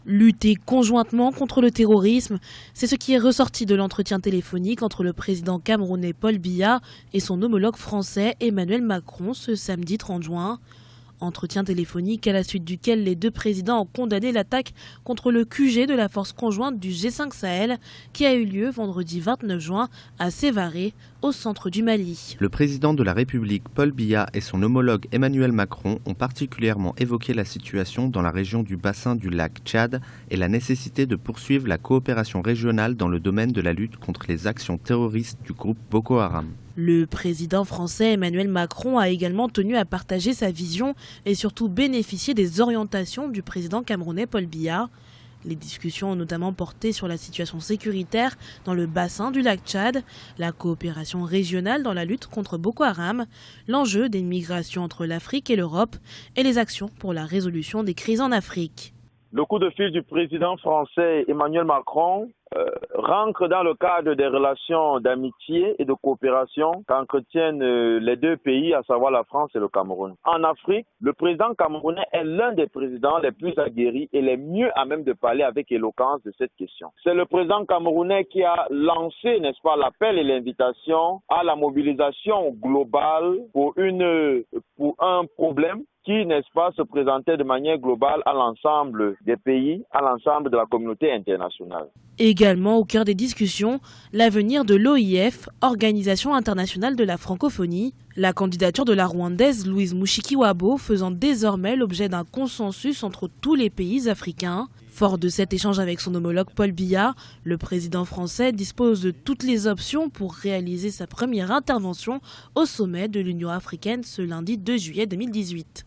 Lutter conjointement contre le terrorisme, c'est ce qui est ressorti de l'entretien téléphonique entre le président camerounais Paul Biya et son homologue français Emmanuel Macron ce samedi 30 juin. Entretien téléphonique à la suite duquel les deux présidents ont condamné l'attaque contre le QG de la force conjointe du G5 Sahel qui a eu lieu vendredi 29 juin à Sévaré, au centre du Mali. Le président de la République Paul Biya et son homologue Emmanuel Macron ont particulièrement évoqué la situation dans la région du bassin du lac Tchad et la nécessité de poursuivre la coopération régionale dans le domaine de la lutte contre les actions terroristes du groupe Boko Haram. Le président français Emmanuel Macron a également tenu à partager sa vision et surtout bénéficier des orientations du président camerounais Paul Biya. Les discussions ont notamment porté sur la situation sécuritaire dans le bassin du lac Tchad, la coopération régionale dans la lutte contre Boko Haram, l'enjeu des migrations entre l'Afrique et l'Europe et les actions pour la résolution des crises en Afrique. Le coup de fil du président français Emmanuel Macron rentre dans le cadre des relations d'amitié et de coopération qu'entretiennent les deux pays, à savoir la France et le Cameroun. En Afrique, le président camerounais est l'un des présidents les plus aguerris et les mieux à même de parler avec éloquence de cette question. C'est le président camerounais qui a lancé, n'est-ce pas, l'appel et l'invitation à la mobilisation globale pour un problème qui, n'est-ce pas, se présentait de manière globale à l'ensemble des pays, à l'ensemble de la communauté internationale. Également au cœur des discussions, l'avenir de l'OIF, Organisation internationale de la francophonie, la candidature de la Rwandaise Louise Mushikiwabo faisant désormais l'objet d'un consensus entre tous les pays africains. Fort de cet échange avec son homologue Paul Biya, le président français dispose de toutes les options pour réaliser sa première intervention au sommet de l'Union africaine ce lundi 2 juillet 2018.